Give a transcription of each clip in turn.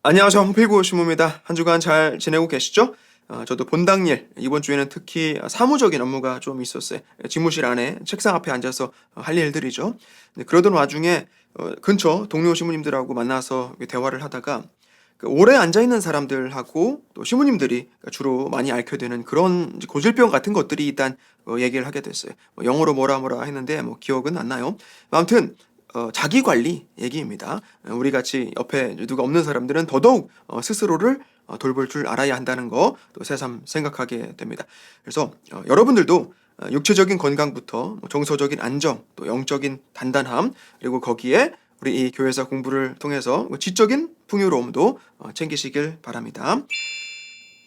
안녕하세요. 홍필구 신부입니다. 한 주간 잘 지내고 계시죠? 저도 본당일, 이번 주에는 특히 사무적인 업무가 좀 있었어요. 집무실 안에 책상 앞에 앉아서 할 일들이죠. 그러던 와중에 근처 동료 신부님들하고 만나서 대화를 하다가 오래 앉아있는 사람들하고 또 신부님들이 주로 많이 앓게 되는 그런 고질병 같은 것들이 일단 얘기를 하게 됐어요. 영어로 뭐라 했는데 기억은 안 나요. 아무튼 자기 관리 얘기입니다. 우리 같이 옆에 누가 없는 사람들은 더더욱 스스로를 돌볼 줄 알아야 한다는 거 또 새삼 생각하게 됩니다. 그래서 여러분들도 육체적인 건강부터 정서적인 안정, 또 영적인 단단함, 그리고 거기에 우리 이 교회사 공부를 통해서 지적인 풍요로움도 챙기시길 바랍니다.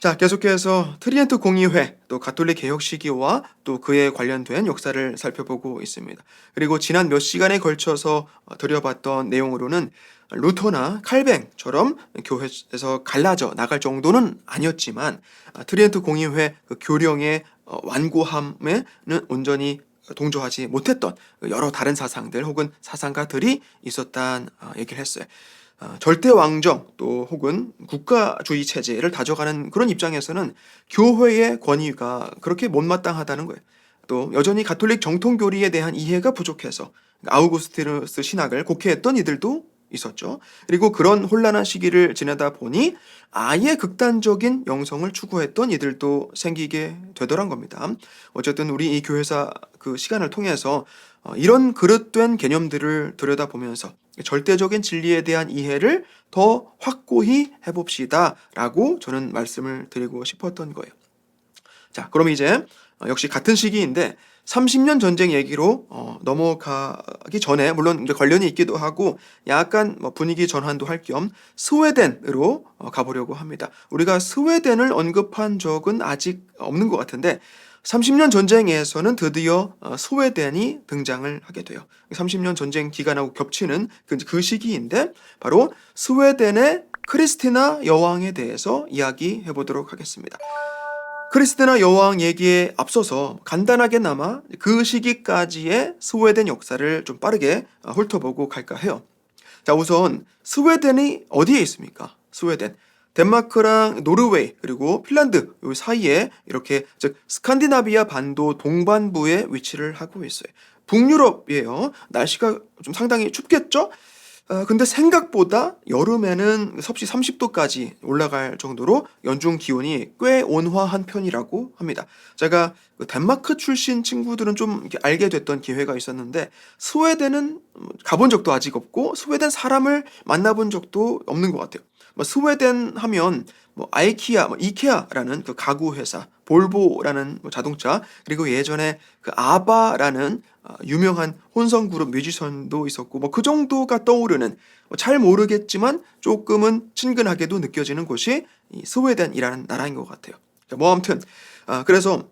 자, 계속해서 트리엔트 공의회, 또 가톨릭 개혁 시기와 또 그에 관련된 역사를 살펴보고 있습니다. 그리고 지난 몇 시간에 걸쳐서 들여봤던 내용으로는 루터나 칼뱅처럼 교회에서 갈라져 나갈 정도는 아니었지만 트리엔트 공의회 그 교령의 완고함에는 온전히 동조하지 못했던 여러 다른 사상들 혹은 사상가들이 있었다는 얘기를 했어요. 절대 왕정 또 혹은 국가주의 체제를 다져가는 그런 입장에서는 교회의 권위가 그렇게 못마땅하다는 거예요. 또 여전히 가톨릭 정통교리에 대한 이해가 부족해서 아우구스티누스 신학을 곡해했던 이들도 있었죠. 그리고 그런 혼란한 시기를 지내다 보니 아예 극단적인 영성을 추구했던 이들도 생기게 되더란 겁니다. 어쨌든 우리 이 교회사 그 시간을 통해서 이런 그릇된 개념들을 들여다보면서 절대적인 진리에 대한 이해를 더 확고히 해봅시다 라고 저는 말씀을 드리고 싶었던 거예요. 자, 그럼 이제 역시 같은 시기인데 30년 전쟁 얘기로 넘어가기 전에 물론 이제 관련이 있기도 하고 약간 분위기 전환도 할 겸 스웨덴으로 가보려고 합니다. 우리가 스웨덴을 언급한 적은 아직 없는 것 같은데 30년 전쟁에서는 드디어 스웨덴이 등장을 하게 돼요. 30년 전쟁 기간하고 겹치는 그 시기인데 바로 스웨덴의 크리스티나 여왕에 대해서 이야기해 보도록 하겠습니다. 크리스티나 여왕 얘기에 앞서서 간단하게나마 그 시기까지의 스웨덴 역사를 좀 빠르게 훑어보고 갈까 해요. 자, 우선 스웨덴이 어디에 있습니까? 스웨덴. 덴마크랑 노르웨이 그리고 핀란드 요 사이에 이렇게 즉 스칸디나비아 반도 동반부에 위치를 하고 있어요. 북유럽이에요. 날씨가 좀 상당히 춥겠죠? 근데 생각보다 여름에는 섭씨 30도까지 올라갈 정도로 연중 기온이 꽤 온화한 편이라고 합니다. 제가 덴마크 출신 친구들은 좀 이렇게 알게 됐던 기회가 있었는데 스웨덴은 가본 적도 아직 없고 스웨덴 사람을 만나본 적도 없는 것 같아요. 스웨덴 하면 아이키아, 이케아라는 그 가구 회사, 볼보라는 자동차, 그리고 예전에 그 아바라는 유명한 혼성 그룹 뮤지션도 있었고 그 정도가 떠오르는 잘 모르겠지만 조금은 친근하게도 느껴지는 곳이 이 스웨덴이라는 나라인 것 같아요. 아무튼 그래서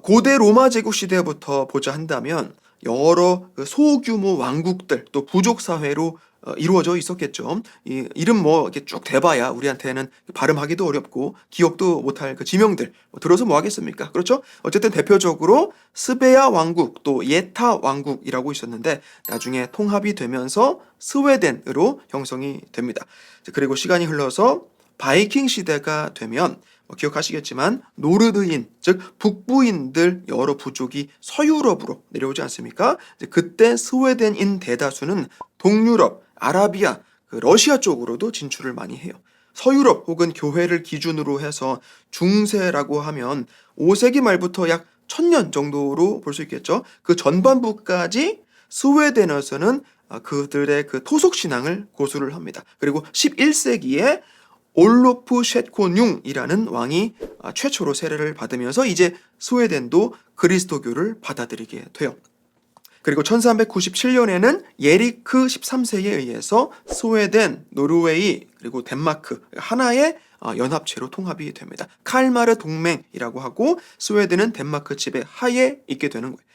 고대 로마 제국 시대부터 보자 한다면 여러 소규모 왕국들 또 부족 사회로 이루어져 있었겠죠. 이 이름 이렇게 쭉 대봐야 우리한테는 발음하기도 어렵고 기억도 못할 그 지명들 들어서 뭐 하겠습니까? 그렇죠? 어쨌든 대표적으로 스베야 왕국 또 예타 왕국이라고 있었는데 나중에 통합이 되면서 스웨덴으로 형성이 됩니다. 그리고 시간이 흘러서 바이킹 시대가 되면 기억하시겠지만 노르드인 즉 북부인들 여러 부족이 서유럽으로 내려오지 않습니까? 그때 스웨덴인 대다수는 동유럽, 아라비아, 러시아 쪽으로도 진출을 많이 해요. 서유럽 혹은 교회를 기준으로 해서 중세라고 하면 5세기 말부터 약 1000년 정도로 볼 수 있겠죠. 그 전반부까지 스웨덴에서는 그들의 그 토속 신앙을 고수를 합니다. 그리고 11세기에 올로프 셰코뇽이라는 왕이 최초로 세례를 받으면서 이제 스웨덴도 그리스도교를 받아들이게 돼요. 그리고 1397년에는 예리크 13세에 의해서 스웨덴, 노르웨이, 그리고 덴마크 하나의 연합체로 통합이 됩니다. 칼마르 동맹이라고 하고 스웨덴은 덴마크 지배 하에 있게 되는 거예요.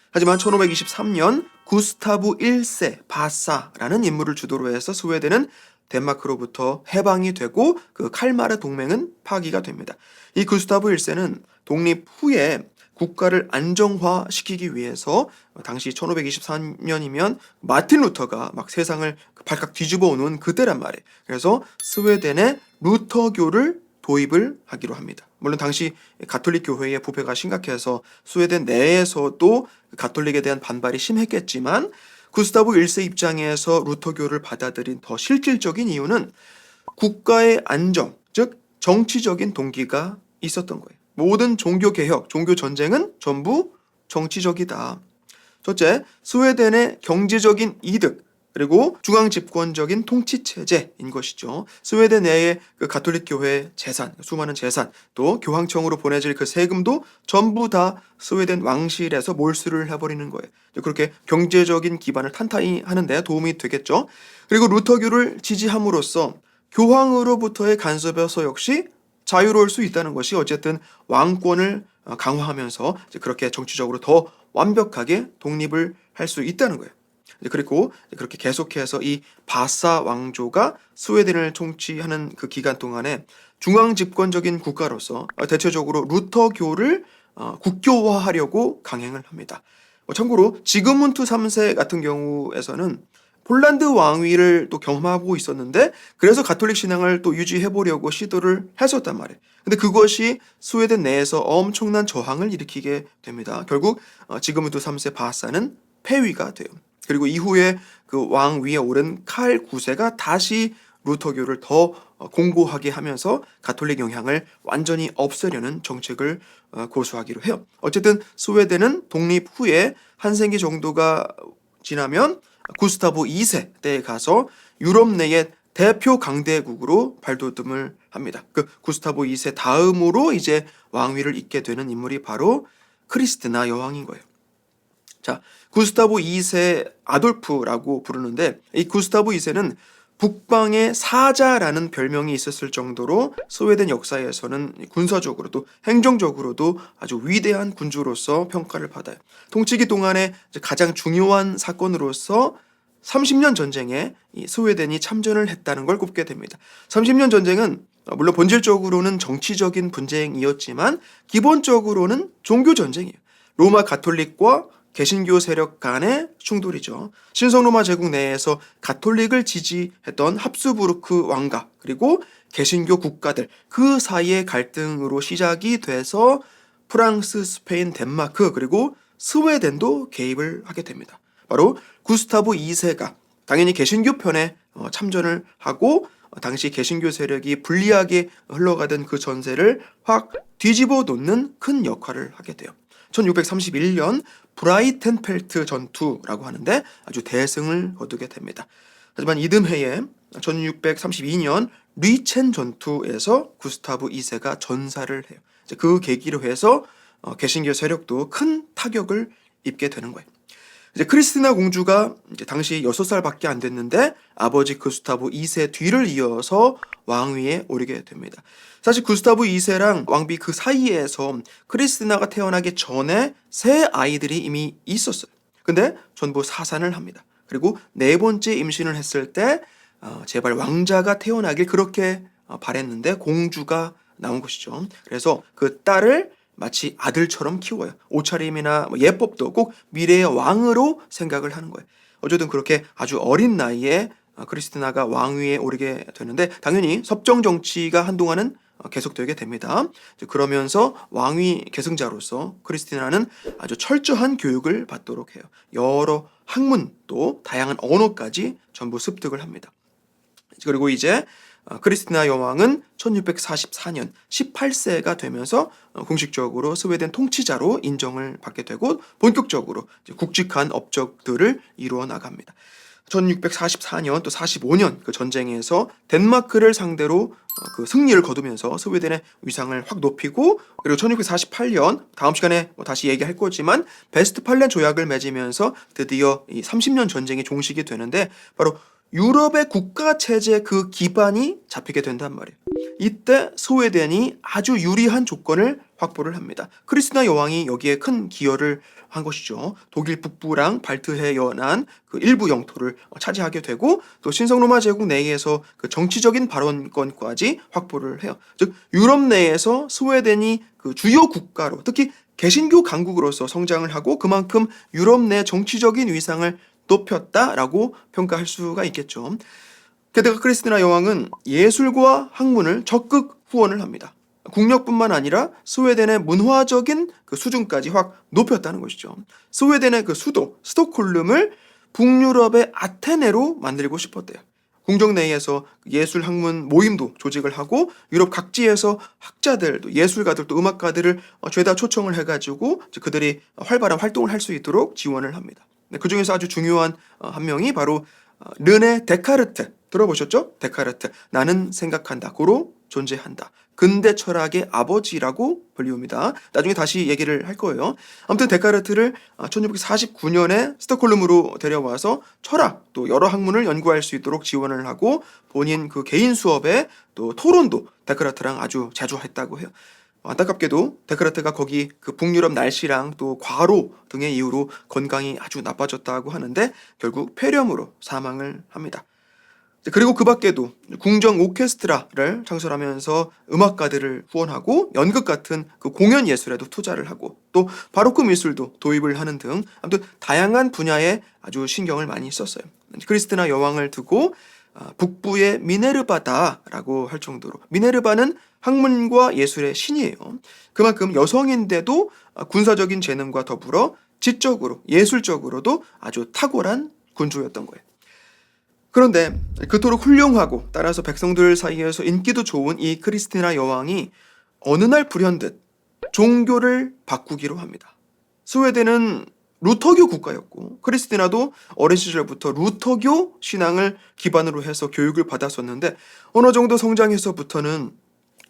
하지만 1523년 구스타브 1세 바사라는 인물을 주도로 해서 스웨덴은 덴마크로부터 해방이 되고 그 칼마르 동맹은 파기가 됩니다. 이 구스타브 1세는 독립 후에 국가를 안정화시키기 위해서 당시 1524년이면 마틴 루터가 막 세상을 발칵 뒤집어 놓은 그때란 말이에요. 그래서 스웨덴에 루터교를 도입을 하기로 합니다. 물론 당시 가톨릭 교회의 부패가 심각해서 스웨덴 내에서도 가톨릭에 대한 반발이 심했겠지만 구스타브 1세 입장에서 루터교를 받아들인 더 실질적인 이유는 국가의 안정, 즉 정치적인 동기가 있었던 거예요. 모든 종교개혁, 종교전쟁은 전부 정치적이다. 첫째, 스웨덴의 경제적인 이득, 그리고 중앙집권적인 통치체제인 것이죠. 스웨덴 내의 그 가톨릭 교회의 재산, 수많은 재산, 또 교황청으로 보내질 그 세금도 전부 다 스웨덴 왕실에서 몰수를 해버리는 거예요. 그렇게 경제적인 기반을 탄탄히 하는 데 도움이 되겠죠. 그리고 루터교를 지지함으로써 교황으로부터의 간섭에서 역시 자유로울 수 있다는 것이 어쨌든 왕권을 강화하면서 그렇게 정치적으로 더 완벽하게 독립을 할 수 있다는 거예요. 그리고 그렇게 계속해서 이 바사 왕조가 스웨덴을 통치하는 그 기간 동안에 중앙 집권적인 국가로서 대체적으로 루터교를 국교화하려고 강행을 합니다. 참고로 지그문트 3세 같은 경우에서는 폴란드 왕위를 또 경험하고 있었는데 그래서 가톨릭 신앙을 또 유지해보려고 시도를 했었단 말이에요. 근데 그것이 스웨덴 내에서 엄청난 저항을 일으키게 됩니다. 결국 지그문트 3세 바사는 폐위가 돼요. 그리고 이후에 그 왕 위에 오른 칼 9세가 다시 루터교를 더 공고하게 하면서 가톨릭 영향을 완전히 없애려는 정책을 고수하기로 해요. 어쨌든 스웨덴은 독립 후에 한 생기 정도가 지나면 구스타브 2세 때에 가서 유럽 내의 대표 강대국으로 발돋움을 합니다. 그 구스타브 2세 다음으로 이제 왕위를 잇게 되는 인물이 바로 크리스티나 여왕인 거예요. 자, 구스타브 2세 아돌프라고 부르는데 이 구스타브 2세는 북방의 사자라는 별명이 있었을 정도로 스웨덴 역사에서는 군사적으로 또 행정적으로도 아주 위대한 군주로서 평가를 받아요. 통치기 동안에 가장 중요한 사건으로서 30년 전쟁에 이 스웨덴이 참전을 했다는 걸 꼽게 됩니다. 30년 전쟁은 물론 본질적으로는 정치적인 분쟁이었지만 기본적으로는 종교 전쟁이에요. 로마 가톨릭과 개신교 세력 간의 충돌이죠. 신성로마 제국 내에서 가톨릭을 지지했던 합스부르크 왕가 그리고 개신교 국가들 그 사이의 갈등으로 시작이 돼서 프랑스, 스페인, 덴마크 그리고 스웨덴도 개입을 하게 됩니다. 바로 구스타브 2세가 당연히 개신교 편에 참전을 하고 당시 개신교 세력이 불리하게 흘러가던 그 전세를 확 뒤집어 놓는 큰 역할을 하게 돼요. 1631년 브라이텐펠트 전투라고 하는데 아주 대승을 거두게 됩니다. 하지만 이듬해에 1632년 리첸 전투에서 구스타브 2세가 전사를 해요. 그 계기로 해서 개신교 세력도 큰 타격을 입게 되는 거예요. 이제 크리스티나 공주가 이제 당시 6살밖에 안 됐는데 아버지 구스타브 2세 뒤를 이어서 왕위에 오르게 됩니다. 사실 구스타브 2세랑 왕비 그 사이에서 크리스티나가 태어나기 전에 세 아이들이 이미 있었어요. 근데 전부 사산을 합니다. 그리고 네 번째 임신을 했을 때 제발 왕자가 태어나길 그렇게 바랬는데 공주가 나온 것이죠. 그래서 그 딸을 마치 아들처럼 키워요. 옷차림이나 예법도 꼭 미래의 왕으로 생각을 하는 거예요. 어쨌든 그렇게 아주 어린 나이에 크리스티나가 왕위에 오르게 되는데 당연히 섭정 정치가 한동안은 계속되게 됩니다. 그러면서 왕위 계승자로서 크리스티나는 아주 철저한 교육을 받도록 해요. 여러 학문 또 다양한 언어까지 전부 습득을 합니다. 그리고 이제 크리스티나 여왕은 1644년 18세가 되면서 공식적으로 스웨덴 통치자로 인정을 받게 되고 본격적으로 굵직한 업적들을 이루어 나갑니다. 1644년 또 45년 그 전쟁에서 덴마크를 상대로 그 승리를 거두면서 스웨덴의 위상을 확 높이고 그리고 1648년 다음 시간에 다시 얘기할 거지만 베스트팔렌 조약을 맺으면서 드디어 이 30년 전쟁이 종식이 되는데 바로 유럽의 국가 체제 그 기반이 잡히게 된단 말이에요. 이때 스웨덴이 아주 유리한 조건을 확보를 합니다. 크리스티나 여왕이 여기에 큰 기여를 한 것이죠. 독일 북부랑 발트해 연안 그 일부 영토를 차지하게 되고 또 신성로마 제국 내에서 그 정치적인 발언권까지 확보를 해요. 즉 유럽 내에서 스웨덴이 그 주요 국가로 특히 개신교 강국으로서 성장을 하고 그만큼 유럽 내 정치적인 위상을 높였다라고 평가할 수가 있겠죠. 게다가 크리스티나 여왕은 예술과 학문을 적극 후원을 합니다. 국력뿐만 아니라 스웨덴의 문화적인 그 수준까지 확 높였다는 것이죠. 스웨덴의 그 수도 스톡홀름을 북유럽의 아테네로 만들고 싶었대요. 궁정 내에서 예술 학문 모임도 조직을 하고 유럽 각지에서 학자들, 또 예술가들, 또 음악가들을 죄다 초청을 해가지고 그들이 활발한 활동을 할 수 있도록 지원을 합니다. 그 중에서 아주 중요한 한 명이 바로 르네 데카르트. 들어보셨죠? 데카르트. 나는 생각한다. 고로 존재한다. 근대 철학의 아버지라고 불리웁니다. 나중에 다시 얘기를 할 거예요. 아무튼 데카르트를 1649년에 스톡홀름으로 데려와서 철학 또 여러 학문을 연구할 수 있도록 지원을 하고 본인 그 개인 수업에 또 토론도 데카르트랑 아주 자주 했다고 해요. 안타깝게도 데카르트가 거기 그 북유럽 날씨랑 또 과로 등의 이유로 건강이 아주 나빠졌다고 하는데 결국 폐렴으로 사망을 합니다. 그리고 그 밖에도 궁정 오케스트라를 창설하면서 음악가들을 후원하고 연극 같은 그 공연 예술에도 투자를 하고 또 바로크 미술도 도입을 하는 등 아무튼 다양한 분야에 아주 신경을 많이 썼어요. 크리스티나 여왕을 두고 북부의 미네르바다라고 할 정도로, 미네르바는 학문과 예술의 신이에요. 그만큼 여성인데도 군사적인 재능과 더불어 지적으로 예술적으로도 아주 탁월한 군주였던 거예요. 그런데 그토록 훌륭하고 따라서 백성들 사이에서 인기도 좋은 이 크리스티나 여왕이 어느 날 불현듯 종교를 바꾸기로 합니다. 스웨덴은 루터교 국가였고 크리스티나도 어린 시절부터 루터교 신앙을 기반으로 해서 교육을 받았었는데 어느 정도 성장해서부터는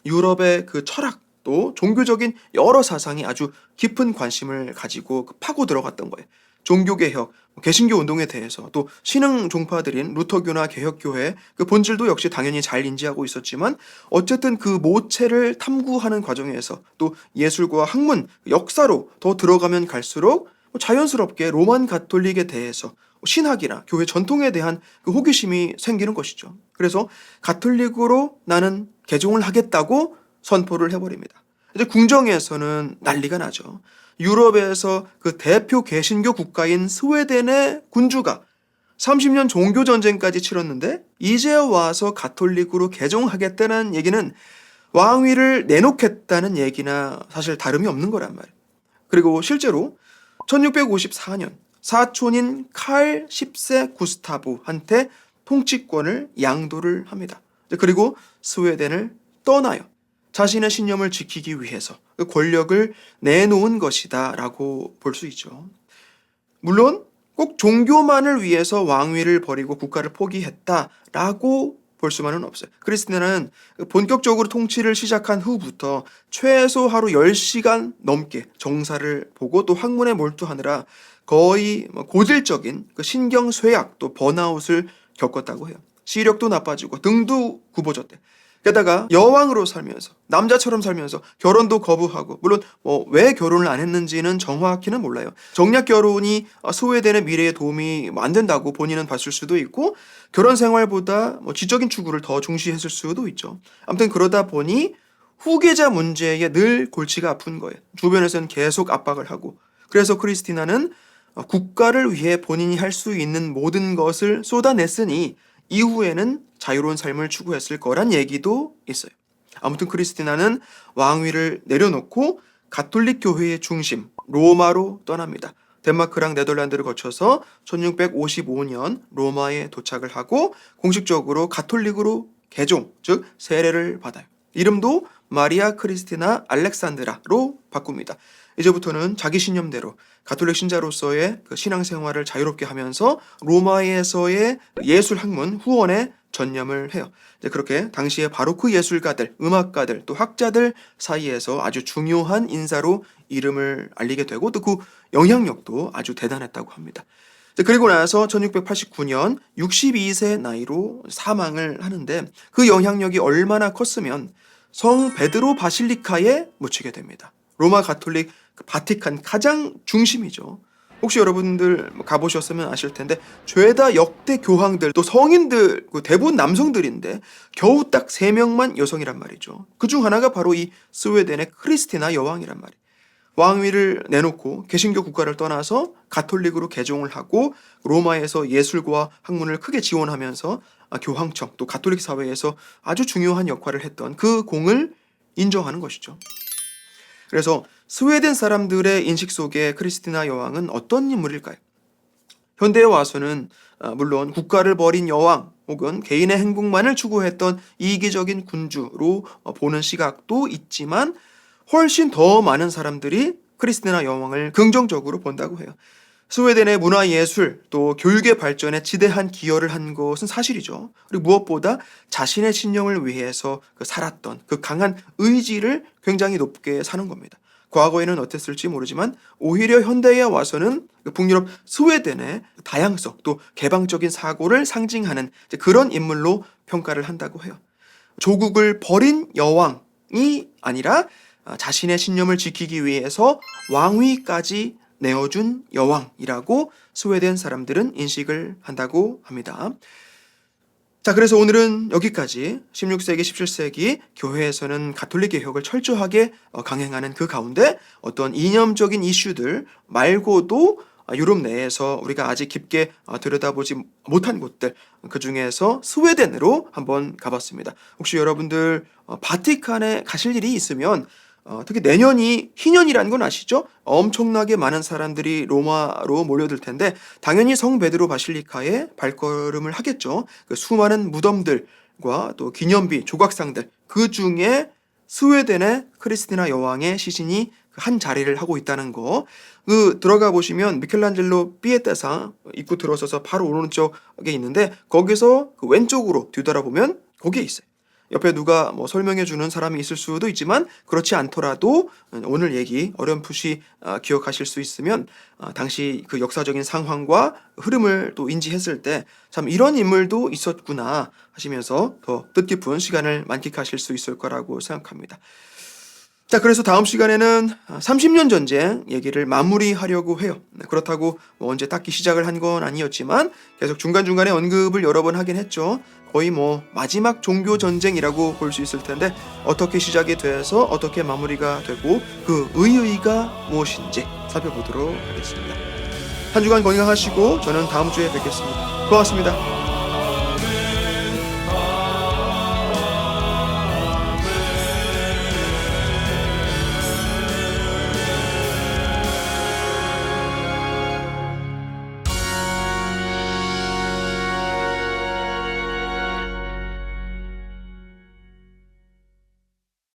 유럽의 그 철학 또 종교적인 여러 사상이 아주 깊은 관심을 가지고 파고 들어갔던 거예요. 종교개혁, 개신교 운동에 대해서 또 신흥 종파들인 루터교나 개혁교회 그 본질도 역시 당연히 잘 인지하고 있었지만 어쨌든 그 모체를 탐구하는 과정에서 또 예술과 학문, 역사로 더 들어가면 갈수록 자연스럽게 로만 가톨릭에 대해서 신학이나 교회 전통에 대한 그 호기심이 생기는 것이죠. 그래서 가톨릭으로 나는 개종을 하겠다고 선포를 해버립니다. 이제 궁정에서는 난리가 나죠. 유럽에서 그 대표 개신교 국가인 스웨덴의 군주가 30년 종교전쟁까지 치렀는데 이제 와서 가톨릭으로 개종하겠다는 얘기는 왕위를 내놓겠다는 얘기나 사실 다름이 없는 거란 말이에요. 그리고 실제로 1654년 사촌인 칼 10세 구스타브한테 통치권을 양도를 합니다. 그리고 스웨덴을 떠나요. 자신의 신념을 지키기 위해서 그 권력을 내놓은 것이다 라고 볼 수 있죠. 물론 꼭 종교만을 위해서 왕위를 버리고 국가를 포기했다라고 볼 수만은 없어요. 크리스티나는 본격적으로 통치를 시작한 후부터 최소 하루 10시간 넘게 정사를 보고 또 학문에 몰두하느라 거의 고질적인 그 신경쇠약 또 번아웃을 겪었다고 해요. 시력도 나빠지고 등도 굽어졌대. 게다가 여왕으로 살면서 남자처럼 살면서 결혼도 거부하고 물론 왜 결혼을 안 했는지는 정확히는 몰라요. 정략 결혼이 스웨덴의 미래에 도움이 안 된다고 본인은 봤을 수도 있고 결혼 생활보다 지적인 추구를 더 중시했을 수도 있죠. 아무튼 그러다 보니 후계자 문제에 늘 골치가 아픈 거예요. 주변에서는 계속 압박을 하고 그래서 크리스티나는 국가를 위해 본인이 할 수 있는 모든 것을 쏟아냈으니 이후에는 자유로운 삶을 추구했을 거란 얘기도 있어요. 아무튼 크리스티나는 왕위를 내려놓고 가톨릭 교회의 중심 로마로 떠납니다. 덴마크랑 네덜란드를 거쳐서 1655년 로마에 도착을 하고 공식적으로 가톨릭으로 개종, 즉 세례를 받아요. 이름도 마리아 크리스티나 알렉산드라로 바꿉니다. 이제부터는 자기 신념대로 가톨릭 신자로서의 그 신앙생활을 자유롭게 하면서 로마에서의 예술 학문 후원에 전념을 해요. 그렇게 당시에 바로크 예술가들, 음악가들, 또 학자들 사이에서 아주 중요한 인사로 이름을 알리게 되고 또 그 영향력도 아주 대단했다고 합니다. 그리고 나서 1689년 62세 나이로 사망을 하는데 그 영향력이 얼마나 컸으면 성 베드로 바실리카에 묻히게 됩니다. 로마 가톨릭 바티칸 가장 중심이죠. 혹시 여러분들 가보셨으면 아실 텐데 죄다 역대 교황들 또 성인들 대부분 남성들인데 겨우 딱 3명만 여성이란 말이죠. 그중 하나가 바로 이 스웨덴의 크리스티나 여왕이란 말이에요. 왕위를 내놓고 개신교 국가를 떠나서 가톨릭으로 개종을 하고 로마에서 예술과 학문을 크게 지원하면서 교황청 또 가톨릭 사회에서 아주 중요한 역할을 했던 그 공을 인정하는 것이죠. 그래서 스웨덴 사람들의 인식 속에 크리스티나 여왕은 어떤 인물일까요? 현대에 와서는 물론 국가를 버린 여왕 혹은 개인의 행복만을 추구했던 이기적인 군주로 보는 시각도 있지만 훨씬 더 많은 사람들이 크리스티나 여왕을 긍정적으로 본다고 해요. 스웨덴의 문화예술 또 교육의 발전에 지대한 기여를 한 것은 사실이죠. 그리고 무엇보다 자신의 신념을 위해서 살았던 그 강한 의지를 굉장히 높게 사는 겁니다. 과거에는 어땠을지 모르지만 오히려 현대에 와서는 북유럽 스웨덴의 다양성 또 개방적인 사고를 상징하는 그런 인물로 평가를 한다고 해요. 조국을 버린 여왕이 아니라 자신의 신념을 지키기 위해서 왕위까지 내어준 여왕이라고 스웨덴 사람들은 인식을 한다고 합니다. 자, 그래서 오늘은 여기까지 16세기, 17세기 교회에서는 가톨릭 개혁을 철저하게 강행하는 그 가운데 어떤 이념적인 이슈들 말고도 유럽 내에서 우리가 아직 깊게 들여다보지 못한 곳들, 그 중에서 스웨덴으로 한번 가봤습니다. 혹시 여러분들 바티칸에 가실 일이 있으면 특히 내년이 희년이라는 건 아시죠? 엄청나게 많은 사람들이 로마로 몰려들 텐데 당연히 성 베드로 바실리카에 발걸음을 하겠죠. 그 수많은 무덤들과 또 기념비, 조각상들 그 중에 스웨덴의 크리스티나 여왕의 시신이 한 자리를 하고 있다는 거. 들어가 보시면 미켈란젤로 피에타상 입구 들어서서 바로 오른쪽에 있는데 거기서 그 왼쪽으로 뒤돌아보면 거기에 있어요. 옆에 누가 설명해 주는 사람이 있을 수도 있지만 그렇지 않더라도 오늘 얘기 어렴풋이 기억하실 수 있으면 당시 그 역사적인 상황과 흐름을 또 인지했을 때 참 이런 인물도 있었구나 하시면서 더 뜻깊은 시간을 만끽하실 수 있을 거라고 생각합니다. 자, 그래서 다음 시간에는 30년 전쟁 얘기를 마무리하려고 해요. 그렇다고 언제 딱히 시작을 한 건 아니었지만 계속 중간중간에 언급을 여러 번 하긴 했죠. 거의 마지막 종교 전쟁이라고 볼 수 있을 텐데 어떻게 시작이 돼서 어떻게 마무리가 되고 그 의의가 무엇인지 살펴보도록 하겠습니다. 한 주간 건강하시고 저는 다음 주에 뵙겠습니다. 고맙습니다.